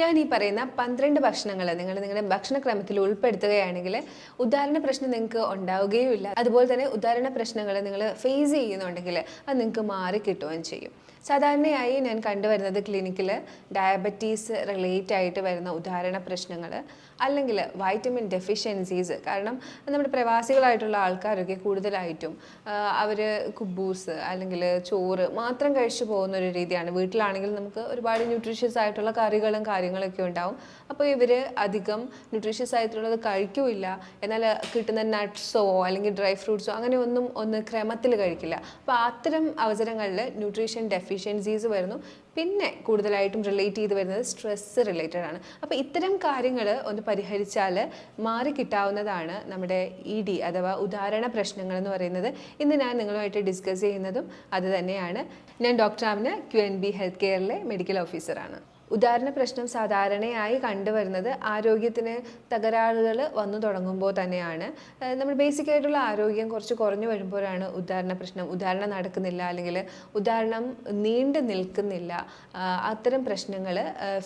ഞാൻ ഈ പറയുന്ന 12 ഭക്ഷണങ്ങൾ നിങ്ങൾ നിങ്ങളുടെ ഭക്ഷണക്രമത്തിൽ ഉൾപ്പെടുത്തുകയാണെങ്കിൽ ഉദാഹരണ പ്രശ്നം നിങ്ങൾക്ക് ഉണ്ടാവുകയുമില്ല. അതുപോലെ തന്നെ ഉദാഹരണ പ്രശ്നങ്ങൾ നിങ്ങൾ ഫേസ് ചെയ്യുന്നുണ്ടെങ്കിൽ അത് നിങ്ങൾക്ക് മാറി കിട്ടുകയും ചെയ്യും. സാധാരണയായി ഞാൻ കണ്ടുവരുന്നത് ക്ലിനിക്കിൽ ഡയബറ്റീസ് റിലേറ്റ് ആയിട്ട് വരുന്ന ഉദാഹരണ പ്രശ്നങ്ങൾ, അല്ലെങ്കിൽ വൈറ്റമിൻ ഡെഫിഷ്യൻസീസ്. കാരണം നമ്മുടെ പ്രവാസികളായിട്ടുള്ള ആൾക്കാരൊക്കെ കൂടുതലായിട്ടും അവർ കുബൂസ് അല്ലെങ്കിൽ ചോറ് മാത്രം കഴിച്ചു പോകുന്ന ഒരു രീതിയാണ്. വീട്ടിലാണെങ്കിൽ നമുക്ക് ഒരുപാട് ന്യൂട്രീഷ്യസ് ആയിട്ടുള്ള കറികളും കാര്യങ്ങളൊക്കെ ഉണ്ടാവും. അപ്പോൾ ഇവർ അധികം ന്യൂട്രീഷ്യസ് ആയിട്ടുള്ളത് കഴിക്കില്ല. എന്നാൽ കിട്ടുന്ന നട്ട്സോ അല്ലെങ്കിൽ ഡ്രൈ ഫ്രൂട്ട്സോ അങ്ങനെ ഒന്ന് ക്രമത്തിൽ കഴിക്കില്ല. അപ്പോൾ അത്തരം അവസരങ്ങളിൽ ന്യൂട്രീഷൻ ഡെഫിഷ്യൻസീസ് വരുന്നു. പിന്നെ കൂടുതലായിട്ടും റിലേറ്റ് ചെയ്ത് വരുന്നത് സ്ട്രെസ് റിലേറ്റഡ് ആണ്. അപ്പോൾ ഇത്തരം കാര്യങ്ങൾ ഒന്ന് പരിഹരിച്ചാൽ മാറി കിട്ടാവുന്നതാണ് നമ്മുടെ ED അഥവാ ഉദാഹരണ പ്രശ്നങ്ങൾ എന്ന് പറയുന്നത്. ഇന്ന് ഞാൻ നിങ്ങളുമായിട്ട് ഡിസ്കസ് ചെയ്യുന്നതും അത് തന്നെയാണ്. ഞാൻ ഡോക്ടർ ആമിന, QNB ഹെൽത്ത് കെയറിലെ മെഡിക്കൽ ഓഫീസറാണ്. ഉദാഹരണ പ്രശ്നം സാധാരണയായി കണ്ടുവരുന്നത് ആരോഗ്യത്തിന് തകരാറുകൾ വന്നു തുടങ്ങുമ്പോൾ തന്നെയാണ്. നമ്മൾ ബേസിക് ആയിട്ടുള്ള ആരോഗ്യം കുറച്ച് കുറഞ്ഞു വരുമ്പോഴാണ് ഉദാഹരണ പ്രശ്നം, ഉദാഹരണം നടക്കുന്നില്ല അല്ലെങ്കിൽ ഉദാഹരണം നീണ്ടു നിൽക്കുന്നില്ല, അത്തരം പ്രശ്നങ്ങൾ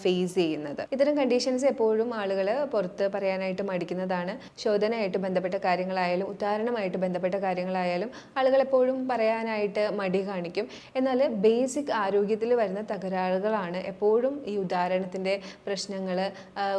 ഫേസ് ചെയ്യുന്നത്. ഇത്തരം കണ്ടീഷൻസ് എപ്പോഴും ആളുകൾ പുറത്ത് പറയാനായിട്ട് മടിക്കുന്നതാണ്. ശോധനയായിട്ട് ബന്ധപ്പെട്ട കാര്യങ്ങളായാലും ഉദാഹരണമായിട്ട് ബന്ധപ്പെട്ട കാര്യങ്ങളായാലും ആളുകൾ എപ്പോഴും പറയാനായിട്ട് മടി കാണിക്കും. എന്നാൽ ബേസിക് ആരോഗ്യത്തിൽ വരുന്ന തകരാറുകളാണ് എപ്പോഴും ഈ ഉദാഹരണത്തിൻ്റെ പ്രശ്നങ്ങൾ,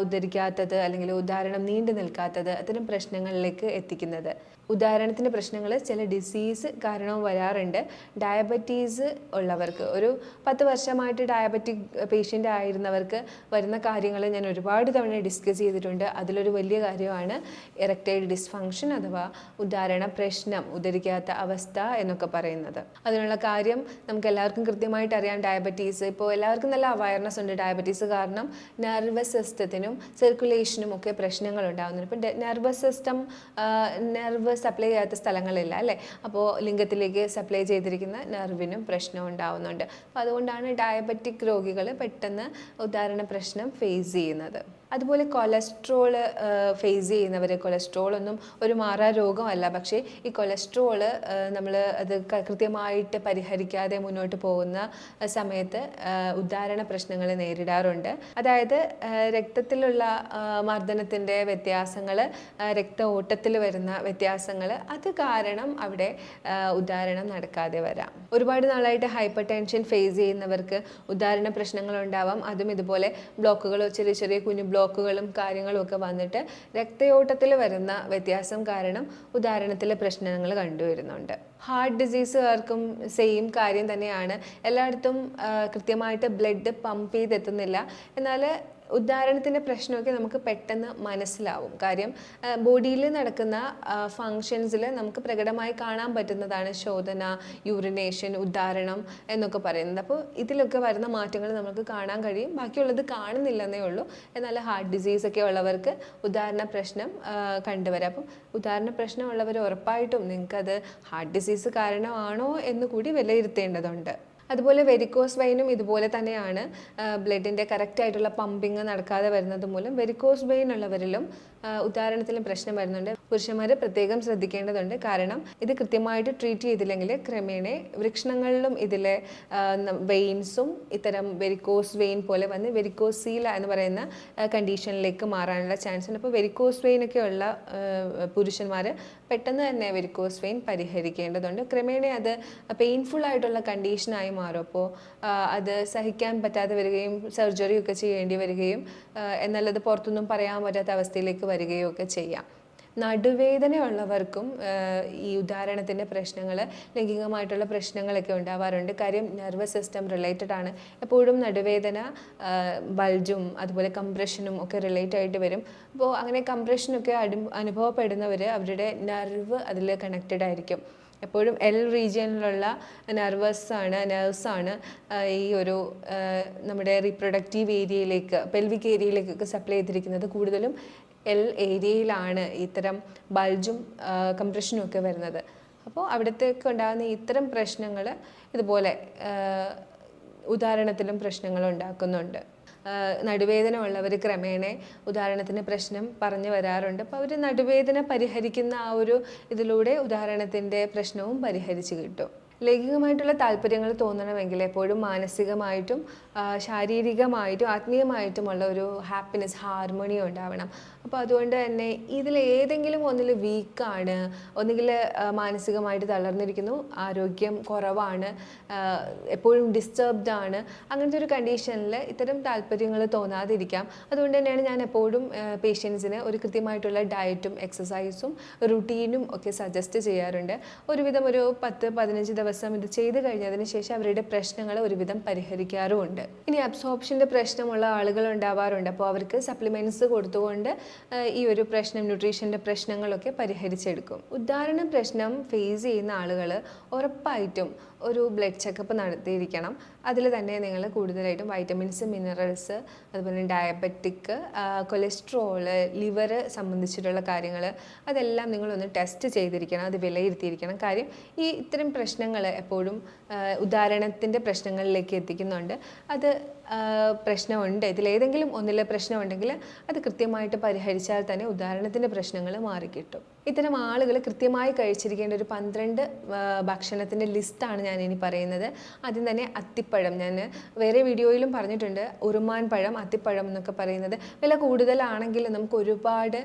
ഉദ്ധരിക്കാത്തത് അല്ലെങ്കിൽ ഉദാഹരണം നീണ്ടു നിൽക്കാത്തത്, അത്തരം പ്രശ്നങ്ങളിലേക്ക് എത്തിക്കുന്നത്. ഉദാഹരണത്തിൻ്റെ പ്രശ്നങ്ങൾ ചില ഡിസീസ് കാരണവും വരാറുണ്ട്. ഡയബറ്റീസ് ഉള്ളവർക്ക്, ഒരു 10 വർഷമായിട്ട് ഡയബറ്റിക് പേഷ്യൻ്റ് ആയിരുന്നവർക്ക് വരുന്ന കാര്യങ്ങൾ ഞാൻ ഒരുപാട് തവണ ഡിസ്കസ് ചെയ്തിട്ടുണ്ട്. അതിലൊരു വലിയ കാര്യമാണ് എറക്ടൈൽ ഡിസ്ഫങ്ഷൻ അഥവാ ഉദാഹരണ പ്രശ്നം, ഉദ്ധരിക്കാത്ത അവസ്ഥ എന്നൊക്കെ പറയുന്നത്. അതിനുള്ള കാര്യം നമുക്ക് എല്ലാവർക്കും കൃത്യമായിട്ട് അറിയാം. ഡയബറ്റീസ് ഇപ്പോൾ എല്ലാവർക്കും നല്ല അവയർനെസ് ഉണ്ട്. ഡയബറ്റീസ് കാരണം നെർവസ് സിസ്റ്റത്തിനും സർക്കുലേഷനും ഒക്കെ പ്രശ്നങ്ങൾ ഉണ്ടാകുന്നുണ്ട്. ഇപ്പം നെർവസ് സിസ്റ്റം, നെർവ് സപ്ലൈ ചെയ്യാത്ത സ്ഥലങ്ങളില്ല അല്ലേ? അപ്പോൾ ലിംഗത്തിലേക്ക് സപ്ലൈ ചെയ്തിരിക്കുന്ന നെർവിനും പ്രശ്നം ഉണ്ടാവുന്നുണ്ട്. അപ്പോൾ അതുകൊണ്ടാണ് ഡയബറ്റിക് രോഗികൾ പെട്ടെന്ന് ഉദാഹരണ പ്രശ്നം ഫേസ് ചെയ്യുന്നത്. അതുപോലെ കൊളസ്ട്രോൾ ഫേസ് ചെയ്യുന്നവർ, കൊളസ്ട്രോൾ ഒന്നും ഒരു മാറാ രോഗമല്ല. പക്ഷേ ഈ കൊളസ്ട്രോൾ നമ്മൾ അത് കൃത്യമായിട്ട് പരിഹരിക്കാതെ മുന്നോട്ട് പോകുന്ന സമയത്ത് ഉദാഹരണ പ്രശ്നങ്ങൾ നേരിടാറുണ്ട്. അതായത് രക്തത്തിലുള്ള മർദ്ദനത്തിൻ്റെ വ്യത്യാസങ്ങൾ, രക്ത ഓട്ടത്തിൽ വരുന്ന വ്യത്യാസങ്ങൾ, അത് കാരണം അവിടെ ഉദാഹരണം നടക്കാതെ വരാം. ഒരുപാട് നാളായിട്ട് ഹൈപ്പർ ടെൻഷൻ ഫേസ് ചെയ്യുന്നവർക്ക് ഉദാഹരണ പ്രശ്നങ്ങൾ ഉണ്ടാവാം. അതും ഇതുപോലെ ബ്ലോക്കുകളോ ചെറിയ ചെറിയ കുഞ്ഞു ബ്ലോക്കുകളും കാര്യങ്ങളും ഒക്കെ വന്നിട്ട് രക്തയോട്ടത്തിൽ വരുന്ന വ്യത്യാസം കാരണം ഉദാഹരണത്തിലെ പ്രശ്നങ്ങൾ കണ്ടുവരുന്നുണ്ട്. ഹാർട്ട് ഡിസീസുകാർക്കും സെയിം കാര്യം തന്നെയാണ്. എല്ലായിടത്തും കൃത്യമായിട്ട് ബ്ലഡ് പമ്പ് ചെയ്തെത്തുന്നില്ല. എന്നാൽ ഉദാഹരണത്തിൻ്റെ പ്രശ്നമൊക്കെ നമുക്ക് പെട്ടെന്ന് മനസ്സിലാവും. കാര്യം ബോഡിയിൽ നടക്കുന്ന ഫങ്ഷൻസിൽ നമുക്ക് പ്രകടമായി കാണാൻ പറ്റുന്നതാണ് ശോധന, യൂറിനേഷൻ, ഉദാഹരണം എന്നൊക്കെ പറയുന്നത്. അപ്പോൾ ഇതിലൊക്കെ വരുന്ന മാറ്റങ്ങൾ നമുക്ക് കാണാൻ കഴിയും. ബാക്കിയുള്ളത് കാണുന്നില്ലെന്നേ ഉള്ളൂ. എന്നാൽ ഹാർട്ട് ഡിസീസൊക്കെ ഉള്ളവർക്ക് ഉദാഹരണ പ്രശ്നം കണ്ടുവരാം. അപ്പം ഉദാഹരണ പ്രശ്നം ഉള്ളവർ ഉറപ്പായിട്ടും നിങ്ങൾക്കത് ഹാർട്ട് ഡിസീസ് കാരണമാണോ എന്ന് കൂടി വിലയിരുത്തേണ്ടതുണ്ട്. അതുപോലെ വെരിക്കോസ് വെയിനും ഇതുപോലെ തന്നെയാണ്. ബ്ലഡിൻ്റെ കറക്റ്റായിട്ടുള്ള പമ്പിങ് നടക്കാതെ വരുന്നത് മൂലം വെരിക്കോസ് വെയിൻ ഉള്ളവരിലും ഉദാഹരണത്തിലും പ്രശ്നം വരുന്നുണ്ട്. പുരുഷന്മാർ പ്രത്യേകം ശ്രദ്ധിക്കേണ്ടതുണ്ട്. കാരണം ഇത് കൃത്യമായിട്ട് ട്രീറ്റ് ചെയ്തില്ലെങ്കിൽ ക്രമേണ വൃക്ഷണങ്ങളിലും ഇതിലെ വെയിൻസും ഇത്തരം വെരിക്കോസ് വെയിൻ പോലെ വന്ന് വെരിക്കോസീല എന്ന് പറയുന്ന കണ്ടീഷനിലേക്ക് മാറാനുള്ള ചാൻസ് ഉണ്ട്. അപ്പോൾ വെരിക്കോസ് വെയിനൊക്കെ ഉള്ള പുരുഷന്മാർ പെട്ടെന്ന് തന്നെ വെരിക്കോസ് വെയിൻ പരിഹരിക്കേണ്ടതുണ്ട്. ക്രമേണ അത് പെയിൻഫുൾ ആയിട്ടുള്ള കണ്ടീഷനായി മാറും. അപ്പോൾ അത് സഹിക്കാൻ പറ്റാതെ വരികയും സർജറി ഒക്കെ ചെയ്യേണ്ടി വരികയും എന്നാൽ അത് പുറത്തൊന്നും പറയാൻ പറ്റാത്ത അവസ്ഥയിലേക്ക് വരികയോ ഒക്കെ ചെയ്യാം. നടുവേദനയുള്ളവർക്കും ഈ ഉദാഹരണത്തിൻ്റെ പ്രശ്നങ്ങൾ, ലൈംഗികമായിട്ടുള്ള പ്രശ്നങ്ങളൊക്കെ ഉണ്ടാവാറുണ്ട്. കാര്യം നെർവസ് സിസ്റ്റം റിലേറ്റഡ് ആണ്. എപ്പോഴും നടുവേദന ബൾജും അതുപോലെ കംപ്രഷനും ഒക്കെ റിലേറ്റ് ആയിട്ട് വരും. അപ്പോൾ അങ്ങനെ കംപ്രഷനൊക്കെ അനുഭവപ്പെടുന്നവർ അവരുടെ നെർവ് അതിൽ കണക്റ്റഡ് ആയിരിക്കും. എപ്പോഴും റീജിയനിലുള്ള നെർവ്സാണ് ഈ ഒരു നമ്മുടെ റീപ്രൊഡക്റ്റീവ് ഏരിയയിലേക്ക്, പെൽവിക് ഏരിയയിലേക്കൊക്കെ സപ്ലൈ ചെയ്തിരിക്കുന്നത്. കൂടുതലും ഏരിയയിലാണ് ഇത്തരം ബൾജും കംപ്രഷനും ഒക്കെ വരുന്നത്. അപ്പോൾ അവിടത്തേക്ക് ഉണ്ടാകുന്ന ഇത്തരം പ്രശ്നങ്ങൾ ഇതുപോലെ ഉദാഹരണത്തിലും പ്രശ്നങ്ങൾ ഉണ്ടാക്കുന്നുണ്ട്. നടുവേദന ഉള്ളവർ ക്രമേണ ഉദാഹരണത്തിന് പ്രശ്നം പറഞ്ഞു വരാറുണ്ട്. അപ്പോൾ അവർ നടുവേദന പരിഹരിക്കുന്ന ആ ഒരു ഇതിലൂടെ ഉദാഹരണത്തിൻ്റെ പ്രശ്നവും പരിഹരിച്ച് കിട്ടും. ലൈംഗികമായിട്ടുള്ള താല്പര്യങ്ങൾ തോന്നണമെങ്കിൽ എപ്പോഴും മാനസികമായിട്ടും ശാരീരികമായിട്ടും ആത്മീയമായിട്ടുമുള്ള ഒരു ഹാപ്പിനെസ്, ഹാർമണി ഉണ്ടാവണം. അപ്പോൾ അതുകൊണ്ട് തന്നെ ഇതിൽ ഏതെങ്കിലും ഒന്നിൽ വീക്കാണ്, ഒന്നുകിൽ മാനസികമായിട്ട് തളർന്നിരിക്കുന്നു, ആരോഗ്യം കുറവാണ്, എപ്പോഴും ഡിസ്റ്റർബ്ഡ് ആണ്, അങ്ങനത്തെ ഒരു കണ്ടീഷനിൽ ഇത്തരം താല്പര്യങ്ങൾ തോന്നാതിരിക്കാം. അതുകൊണ്ട് തന്നെയാണ് ഞാൻ എപ്പോഴും പേഷ്യൻസിന് ഒരു കൃത്യമായിട്ടുള്ള ഡയറ്റും എക്സസൈസും റുട്ടീനും ഒക്കെ സജസ്റ്റ് ചെയ്യാറുണ്ട്. ഒരുവിധം ഒരു 10-15 ദിവസം ഇത് ചെയ്ത് കഴിഞ്ഞതിന് ശേഷം അവരുടെ പ്രശ്നങ്ങൾ ഒരുവിധം പരിഹരിക്കാറുമുണ്ട്. ഇനി അബ്സോർപ്ഷൻ്റെ പ്രശ്നമുള്ള ആളുകൾ ഉണ്ടാവാറുണ്ട്. അപ്പോൾ അവർക്ക് സപ്ലിമെൻറ്റ്സ് കൊടുത്തുകൊണ്ട് ഈ ഒരു പ്രശ്നം, ന്യൂട്രീഷൻ്റെ പ്രശ്നങ്ങളൊക്കെ പരിഹരിച്ചെടുക്കും. ഉദാഹരണ പ്രശ്നം ഫേസ് ചെയ്യുന്ന ആളുകൾ ഉറപ്പായിട്ടും ഒരു ബ്ലഡ് ചെക്കപ്പ് നടത്തിയിരിക്കണം. അതിൽ തന്നെ നിങ്ങൾ കൂടുതലായിട്ടും വൈറ്റമിൻസ്, മിനറൽസ്, അതുപോലെ ഡയബറ്റിക്, കൊളസ്ട്രോള്, ലിവർ സംബന്ധിച്ചിട്ടുള്ള കാര്യങ്ങൾ അതെല്ലാം നിങ്ങളൊന്ന് ടെസ്റ്റ് ചെയ്തിരിക്കണം, അത് വിലയിരുത്തിയിരിക്കണം. കാര്യം ഈ ഇത്തരം പ്രശ്നങ്ങൾ എപ്പോഴും ഉദാഹരണത്തിൻ്റെ പ്രശ്നങ്ങളിലേക്ക് എത്തിക്കുന്നുണ്ട്. അത് പ്രശ്നമുണ്ട്, ഇതിലേതെങ്കിലും ഒന്നിലെ പ്രശ്നമുണ്ടെങ്കിൽ അത് കൃത്യമായിട്ട് പരിഹരിച്ചാൽ തന്നെ ഉദാഹരണത്തിൻ്റെ പ്രശ്നങ്ങൾ മാറിക്കിട്ടും. ഇത്തരം ആളുകൾ കൃത്യമായി കഴിച്ചിരിക്കേണ്ട ഒരു 12 ഭക്ഷണത്തിൻ്റെ ലിസ്റ്റാണ് ഞാൻ ഇനി പറയുന്നത്. ആദ്യം തന്നെ അത്തിപ്പഴം. ഞാൻ വേറെ വീഡിയോയിലും പറഞ്ഞിട്ടുണ്ട്, ഉറുമാൻ പഴം, അത്തിപ്പഴം എന്നൊക്കെ പറയുന്നത് വില കൂടുതലാണെങ്കിൽ നമുക്ക് ഒരുപാട്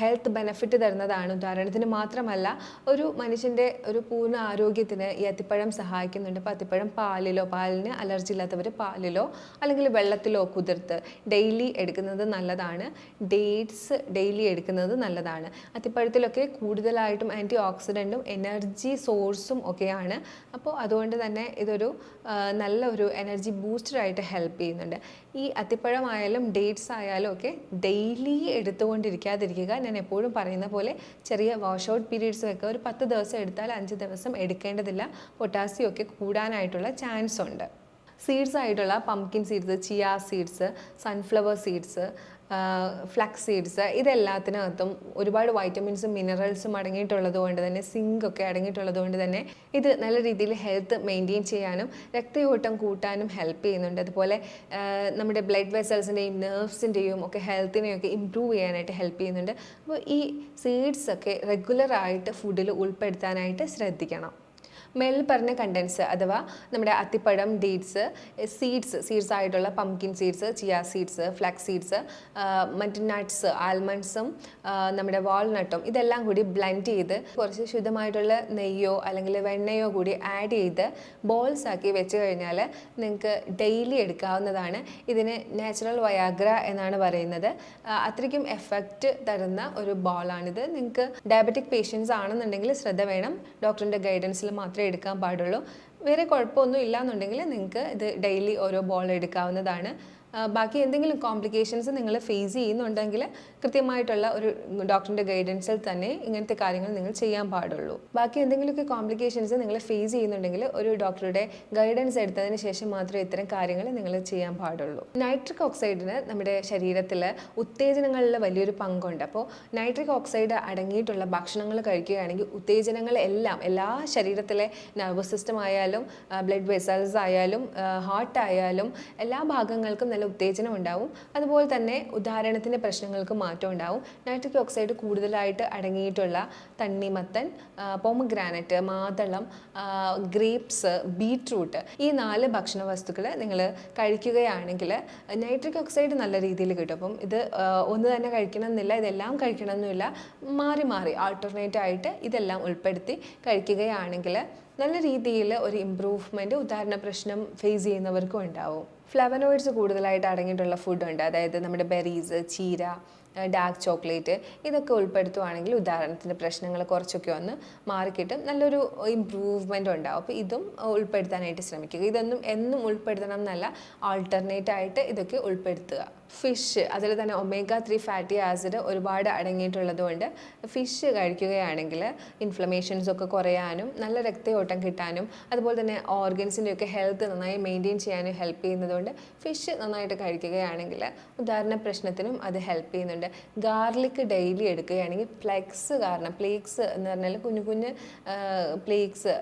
ഹെൽത്ത് ബെനിഫിറ്റ് തരുന്നതാണ്. ഉദാഹരണത്തിന് മാത്രമല്ല, ഒരു മനുഷ്യൻ്റെ ഒരു പൂർണ്ണ ആരോഗ്യത്തിന് ഈ അത്തിപ്പഴം സഹായിക്കുന്നുണ്ട്. അപ്പോൾ അത്തിപ്പഴം പാലിന് അലർജി ഇല്ലാത്തവർ പാലിലോ അല്ലെങ്കിൽ വെള്ളത്തിലോ കുതിർത്ത് ഡെയിലി എടുക്കുന്നത് നല്ലതാണ്. ഡേറ്റ്സ് ഡെയിലി എടുക്കുന്നത് നല്ലതാണ്. അത്തിപ്പഴത്തിലൊക്കെ കൂടുതലായിട്ടും ആൻറ്റി ഓക്സിഡൻറ്റും എനർജി സോഴ്സും ഒക്കെയാണ്. അപ്പോൾ അതുകൊണ്ട് തന്നെ ഇതൊരു നല്ലൊരു എനർജി ബൂസ്റ്ററായിട്ട് ഹെൽപ്പ് ചെയ്യുന്നുണ്ട്. ഈ അത്തിപ്പഴമായാലും ഡേറ്റ്സ് ആയാലും ഒക്കെ ഡെയിലി എടുത്തുകൊണ്ടിരിക്കാതിരിക്കുക. ഞാൻ എപ്പോഴും പറയുന്ന പോലെ ചെറിയ വാഷ് ഔട്ട് പീരീഡ്സ് വെക്കുക. ഒരു 10 ദിവസം എടുത്താൽ 5 ദിവസം എടുക്കേണ്ടതില്ല. പൊട്ടാസ്യം ഒക്കെ കൂടാനായിട്ടുള്ള ചാൻസ് ഉണ്ട്. സീഡ്സ് ആയിട്ടുള്ള pumpkin seeds, chia seeds, sunflower seeds, flax seeds, ഇതെല്ലാത്തിനകത്തും ഒരുപാട് വൈറ്റമിൻസും മിനറൽസും അടങ്ങിയിട്ടുള്ളത് കൊണ്ട് തന്നെ, സിങ്ക് ഒക്കെ അടങ്ങിയിട്ടുള്ളത് കൊണ്ട് തന്നെ ഇത് നല്ല രീതിയിൽ ഹെൽത്ത് മെയിൻറ്റെയിൻ ചെയ്യാനും രക്തയോട്ടം കൂട്ടാനും ഹെൽപ്പ് ചെയ്യുന്നുണ്ട്. അതുപോലെ നമ്മുടെ ബ്ലഡ് വെസൽസിൻ്റെയും നെർവ്സിൻ്റെയും ഒക്കെ ഹെൽത്തിനെയൊക്കെ ഇമ്പ്രൂവ് ചെയ്യാനായിട്ട് ഹെൽപ്പ് ചെയ്യുന്നുണ്ട്. അപ്പോൾ ഈ സീഡ്സ് ഒക്കെ റെഗുലറായിട്ട് ഫുഡിൽ ഉൾപ്പെടുത്താനായിട്ട് ശ്രദ്ധിക്കണം. മേലിൽ പറഞ്ഞ കണ്ടൻസ് അഥവാ നമ്മുടെ അത്തിപ്പഴം, ഡേറ്റ്സ്, സീഡ്സ് ആയിട്ടുള്ള pumpkin seeds, chia seeds, flax seeds, മറ്റ് നട്ട്സ്, ആൽമണ്ട്സും നമ്മുടെ വാൾനട്ടും ഇതെല്ലാം കൂടി ബ്ലെൻഡ് ചെയ്ത് കുറച്ച് ശുദ്ധമായിട്ടുള്ള നെയ്യോ അല്ലെങ്കിൽ വെണ്ണയോ കൂടി ആഡ് ചെയ്ത് ബോൾസ് ആക്കി വെച്ച് കഴിഞ്ഞാൽ നിങ്ങൾക്ക് ഡെയിലി എടുക്കാവുന്നതാണ്. ഇതിന് നാച്ചുറൽ വയാഗ്ര എന്നാണ് പറയുന്നത്. അത്രയ്ക്കും എഫക്റ്റ് തരുന്ന ഒരു ബോളാണിത്. നിങ്ങൾക്ക് ഡയബറ്റിക് പേഷ്യൻസ് ആണെന്നുണ്ടെങ്കിൽ ശ്രദ്ധ വേണം. ഡോക്ടറിൻ്റെ ഗൈഡൻസിൽ മാത്രമേ എടുക്കാൻ പാടുള്ളൂ. വേറെ കുഴപ്പമൊന്നും ഇല്ലാന്നുണ്ടെങ്കിൽ നിങ്ങൾക്ക് ഇത് ഡെയിലി ഓരോ ബോൾ എടുക്കാവുന്നതാണ്. ബാക്കി എന്തെങ്കിലും കോംപ്ലിക്കേഷൻസ് നിങ്ങൾ ഫേസ് ചെയ്യുന്നുണ്ടെങ്കിൽ കൃത്യമായിട്ടുള്ള ഒരു ഡോക്ടറിൻ്റെ ഗൈഡൻസിൽ തന്നെ ഇങ്ങനത്തെ കാര്യങ്ങൾ നിങ്ങൾ ചെയ്യാൻ പാടുള്ളൂ. ബാക്കി എന്തെങ്കിലുമൊക്കെ കോംപ്ലിക്കേഷൻസ് നിങ്ങൾ ഫേസ് ചെയ്യുന്നുണ്ടെങ്കിൽ ഒരു ഡോക്ടറുടെ ഗൈഡൻസ് എടുത്തതിന് ശേഷം മാത്രമേ ഇത്തരം കാര്യങ്ങൾ നിങ്ങൾ ചെയ്യാൻ പാടുള്ളൂ. നൈട്രിക് ഓക്സൈഡിന് നമ്മുടെ ശരീരത്തിൽ ഉത്തേജനങ്ങളിൽ വലിയൊരു പങ്കുണ്ട്. അപ്പോൾ നൈട്രിക് ഓക്സൈഡ് അടങ്ങിയിട്ടുള്ള ഭക്ഷണങ്ങൾ കഴിക്കുകയാണെങ്കിൽ ഉത്തേജനങ്ങൾ എല്ലാം, എല്ലാ ശരീരത്തിലെ നെർവസ് സിസ്റ്റം ആയാലും ബ്ലഡ് വെസൽസ് ആയാലും ഹാർട്ട് ആയാലും എല്ലാ ഭാഗങ്ങൾക്കും നല്ല ഉത്തേജനം ഉണ്ടാവും. അതുപോലെ തന്നെ ഉദാഹരണത്തിൻ്റെ പ്രശ്നങ്ങൾക്ക് മാറ്റം ഉണ്ടാവും. നൈട്രിക് ഓക്സൈഡ് കൂടുതലായിട്ട് അടങ്ങിയിട്ടുള്ള തണ്ണിമത്തൻ, പോമഗ്രാനറ്റ്, മാതളം, ഗ്രേപ്സ്, ബീട്രൂട്ട്, ഈ 4 ഭക്ഷണ വസ്തുക്കൾ നിങ്ങൾ കഴിക്കുകയാണെങ്കിൽ നൈട്രിക് ഓക്സൈഡ് നല്ല രീതിയിൽ കിട്ടും. അപ്പം ഇത് ഒന്ന് തന്നെ കഴിക്കണം എന്നില്ല, ഇതെല്ലാം കഴിക്കണം എന്നില്ല, മാറി മാറി ആൾട്ടർനേറ്റ് ആയിട്ട് ഇതെല്ലാം ഉൾപ്പെടുത്തി കഴിക്കുകയാണെങ്കിൽ നല്ല രീതിയിൽ ഒരു ഇമ്പ്രൂവ്മെൻറ്റ് ഉദാഹരണ പ്രശ്നം ഫേസ് ചെയ്യുന്നവർക്കും ഉണ്ടാവും. ഫ്ലവനോയിഡ്സ് കൂടുതലായിട്ട് അടങ്ങിയിട്ടുള്ള ഫുഡുണ്ട്. അതായത് നമ്മുടെ ബെറീസ്, ചീര, ഡാർക്ക് ചോക്ലേറ്റ്, ഇതൊക്കെ ഉൾപ്പെടുത്തുവാണെങ്കിൽ ഉദാഹരണത്തിൻ്റെ പ്രശ്നങ്ങൾ കുറച്ചൊക്കെ ഒന്ന് മാറിക്കിട്ടും, നല്ലൊരു ഇമ്പ്രൂവ്മെൻ്റ് ഉണ്ടാവും. അപ്പോൾ ഇതും ഉൾപ്പെടുത്താനായിട്ട് ശ്രമിക്കുക. ഇതൊന്നും എന്നും ഉൾപ്പെടുത്തണം എന്നല്ല, ആൾട്ടർനേറ്റ് ആയിട്ട് ഇതൊക്കെ ഉൾപ്പെടുത്തുക. ഫിഷ്, അതിൽ തന്നെ omega-3 ഫാറ്റി ആസിഡ് ഒരുപാട് അടങ്ങിയിട്ടുള്ളത് കൊണ്ട് ഫിഷ് കഴിക്കുകയാണെങ്കിൽ ഇൻഫ്ലമേഷൻസ് ഒക്കെ കുറയാനും നല്ല രക്തയോട്ടം കിട്ടാനും അതുപോലെ തന്നെ ഓർഗൻസിൻ്റെയൊക്കെ ഹെൽത്ത് നന്നായി മെയിൻറ്റെയിൻ ചെയ്യാനും ഹെൽപ്പ് ചെയ്യുന്നതുകൊണ്ട് ഫിഷ് നന്നായിട്ട് കഴിക്കുകയാണെങ്കിൽ ഉദാഹരണ പ്രശ്നത്തിനും അത് ഹെൽപ്പ് ചെയ്യുന്നുണ്ട്. ഗാർലിക് ഡെയിലി എടുക്കുകയാണെങ്കിൽ പ്ലെക്സ് കാരണം, പ്ലേക്സ് എന്ന് പറഞ്ഞാൽ കുഞ്ഞു കുഞ്ഞ് പ്ലേക്സ്,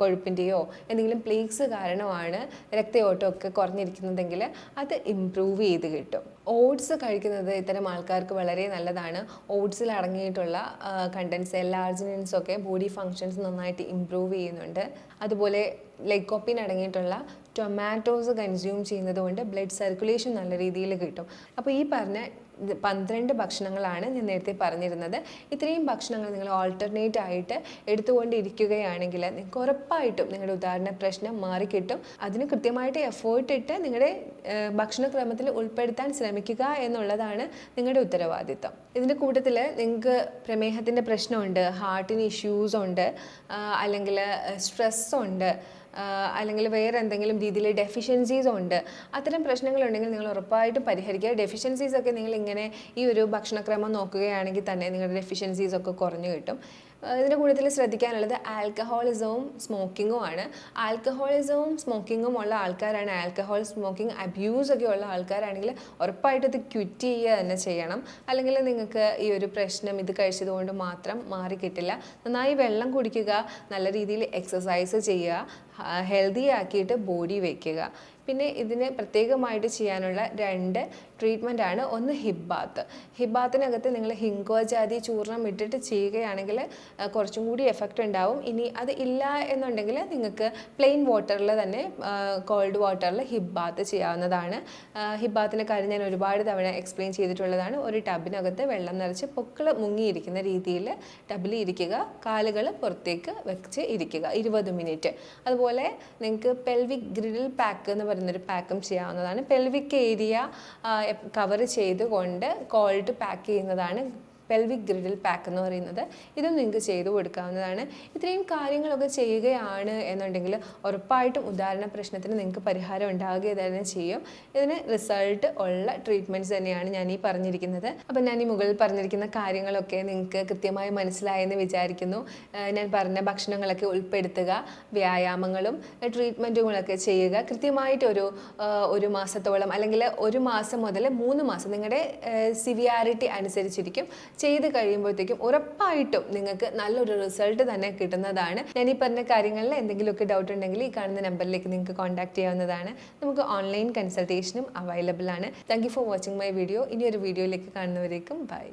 കൊഴുപ്പിൻ്റെയോ എന്തെങ്കിലും പ്ലേക്സ് കാരണമാണ് രക്തയോട്ടമൊക്കെ കുറഞ്ഞിരിക്കുന്നതെങ്കിൽ അത് ഇമ്പ്രൂവ് ചെയ്ത് കിട്ടും. കിട്ടും. ഓട്സ് കഴിക്കുന്നത് ഇത്തരം ആൾക്കാർക്ക് വളരെ നല്ലതാണ്. ഓട്സിൽ അടങ്ങിയിട്ടുള്ള കണ്ടൻസ് എല്ലാർജിനൻസ് ഒക്കെ ബോഡി ഫങ്ഷൻസ് നന്നായിട്ട് ഇമ്പ്രൂവ് ചെയ്യുന്നുണ്ട്. അതുപോലെ ലൈക്കോപ്പിൻ അടങ്ങിയിട്ടുള്ള ടൊമാറ്റോസ് കൺസ്യൂം ചെയ്യുന്നത് കൊണ്ട് ബ്ലഡ് സർക്കുലേഷൻ നല്ല രീതിയിൽ കിട്ടും. അപ്പോൾ ഈ പറഞ്ഞ 12 ഭക്ഷണങ്ങളാണ് ഞാൻ നേരത്തെ പറഞ്ഞിരുന്നത്. ഇത്രയും ഭക്ഷണങ്ങൾ നിങ്ങൾ ഓൾട്ടർനേറ്റ് ആയിട്ട് എടുത്തുകൊണ്ടിരിക്കുകയാണെങ്കിൽ നിങ്ങൾക്ക് ഉറപ്പായിട്ടും നിങ്ങളുടെ ഉദാഹരണ പ്രശ്നം മാറിക്കിട്ടും. അതിന് കൃത്യമായിട്ട് എഫേർട്ട് ഇട്ട് നിങ്ങളുടെ ഭക്ഷണക്രമത്തിൽ ഉൾപ്പെടുത്താൻ ശ്രമിക്കുക എന്നുള്ളതാണ് നിങ്ങളുടെ ഉത്തരവാദിത്തം. ഇതിൻ്റെ കൂട്ടത്തിൽ നിങ്ങൾക്ക് പ്രമേഹത്തിൻ്റെ പ്രശ്നമുണ്ട്, ഹാർട്ടിന് ഇഷ്യൂസ് ഉണ്ട്, അല്ലെങ്കിൽ സ്ട്രെസ് ഉണ്ട്, അല്ലെങ്കിൽ വേറെ എന്തെങ്കിലും രീതിയിൽ ഡെഫിഷ്യൻസീസ് ഉണ്ട്, അത്തരം പ്രശ്നങ്ങളുണ്ടെങ്കിൽ നിങ്ങൾ ഉറപ്പായിട്ടും പരിഹരിക്കുക. ഡെഫിഷ്യൻസീസ് ഒക്കെ നിങ്ങൾ ഇങ്ങനെ ഈ ഒരു ഭക്ഷണക്രമം നോക്കുകയാണെങ്കിൽ തന്നെ നിങ്ങളുടെ ഡെഫിഷ്യൻസീസ് ഒക്കെ കുറഞ്ഞു കിട്ടും. ഇതിൻ്റെ കൂട്ടത്തിൽ ശ്രദ്ധിക്കാനുള്ളത് ആൽക്കഹോളിസവും സ്മോക്കിങ്ങും ആണ്. ആൽക്കഹോളിസവും സ്മോക്കിങ്ങും ഉള്ള ആൾക്കാരാണ്, ആൽക്കഹോൾ സ്മോക്കിംഗ് അബ്യൂസ് ഒക്കെ ഉള്ള ആൾക്കാരാണെങ്കിൽ ഉറപ്പായിട്ടും ഇത് ക്വിറ്റ് ചെയ്യുക തന്നെ ചെയ്യണം. അല്ലെങ്കിൽ നിങ്ങൾക്ക് ഈ ഒരു പ്രശ്നം ഇത് കഴിച്ചതുകൊണ്ട് മാത്രം മാറിക്കിട്ടില്ല. നന്നായി വെള്ളം കുടിക്കുക, നല്ല രീതിയിൽ എക്സസൈസ് ചെയ്യുക, ഹെൽത്തി ആക്കിയിട്ട് ബോഡി വയ്ക്കുക. പിന്നെ ഇതിന് പ്രത്യേകമായിട്ട് ചെയ്യാനുള്ള 2 ട്രീറ്റ്മെൻ്റ് ആണ്. ഒന്ന് ഹിപ്പ് ബാത്ത്. ഹിപ്പ് ബാത്തിനകത്ത് നിങ്ങൾ ഹിങ്കോജാതി ചൂർണം ഇട്ടിട്ട് ചെയ്യുകയാണെങ്കിൽ കുറച്ചും കൂടി എഫക്റ്റ് ഉണ്ടാവും. ഇനി അത് ഇല്ല എന്നുണ്ടെങ്കിൽ നിങ്ങൾക്ക് പ്ലെയിൻ വാട്ടറിൽ തന്നെ കോൾഡ് വാട്ടറിൽ ഹിപ്പ് ബാത്ത് ചെയ്യാവുന്നതാണ്. ഹിപ്പ് ബാത്തിൻ്റെ കാര്യം ഞാൻ ഒരുപാട് തവണ എക്സ്പ്ലെയിൻ ചെയ്തിട്ടുള്ളതാണ്. ഒരു ടബിനകത്ത് വെള്ളം നിറച്ച് പൊക്കിൾ മുങ്ങിയിരിക്കുന്ന രീതിയിൽ ടബിൽ ഇരിക്കുക, കാലുകൾ പുറത്തേക്ക് വെച്ച് ഇരിക്കുക 20 മിനിറ്റ്. അതുപോലെ നിങ്ങൾക്ക് പെൽവിക് ഗ്രിഡിൽ പാക്ക് എന്ന് പറയുന്നൊരു പാക്കും ചെയ്യാവുന്നതാണ്. പെൽവിക് ഏരിയ കവർ ചെയ്തുകൊണ്ട് കോൾഡ് പാക്ക് ചെയ്യുന്നതാണ് പെൽവിക് ഗ്രിഡിൽ പാക്ക് എന്ന് പറയുന്നത്. ഇതും നിങ്ങൾക്ക് ചെയ്തു കൊടുക്കാവുന്നതാണ്. ഇത്രയും കാര്യങ്ങളൊക്കെ ചെയ്യുകയാണ് എന്നുണ്ടെങ്കിൽ ഉറപ്പായിട്ടും ഉദാഹരണ പ്രശ്നത്തിന് നിങ്ങൾക്ക് പരിഹാരം ഉണ്ടാകുക തന്നെ ചെയ്യും. ഇതിന് റിസൾട്ട് ഉള്ള ട്രീറ്റ്മെൻറ്റ്സ് തന്നെയാണ് ഞാൻ ഈ പറഞ്ഞിരിക്കുന്നത്. അപ്പം ഞാൻ ഈ മുകളിൽ പറഞ്ഞിരിക്കുന്ന കാര്യങ്ങളൊക്കെ നിങ്ങൾക്ക് കൃത്യമായി മനസ്സിലായെന്ന് വിചാരിക്കുന്നു. ഞാൻ പറഞ്ഞ ഭക്ഷണങ്ങളൊക്കെ ഉൾപ്പെടുത്തുക, വ്യായാമങ്ങളും ട്രീറ്റ്മെൻറ്റുകളൊക്കെ ചെയ്യുക. കൃത്യമായിട്ട് ഒരു മാസത്തോളം അല്ലെങ്കിൽ 1 മാസം മുതൽ 3 മാസം നിങ്ങളുടെ സിവിയാരിറ്റി അനുസരിച്ചിരിക്കും. ചെയ്ത് കഴിയുമ്പോഴത്തേക്കും ഉറപ്പായിട്ടും നിങ്ങൾക്ക് നല്ലൊരു റിസൾട്ട് തന്നെ കിട്ടുന്നതാണ്. ഞാൻ ഈ പറഞ്ഞ കാര്യങ്ങളിൽ എന്തെങ്കിലുമൊക്കെ ഡൗട്ട് ഉണ്ടെങ്കിൽ ഈ കാണുന്ന നമ്പറിലേക്ക് നിങ്ങൾക്ക് കോൺടാക്ട് ചെയ്യാവുന്നതാണ്. നമുക്ക് ഓൺലൈൻ കൺസൾട്ടേഷനും അവൈലബിൾ ആണ്. Thank you for watching my video. ഇനി ഒരു വീഡിയോയിലേക്ക് കാണുന്നവരേക്കും ബൈ.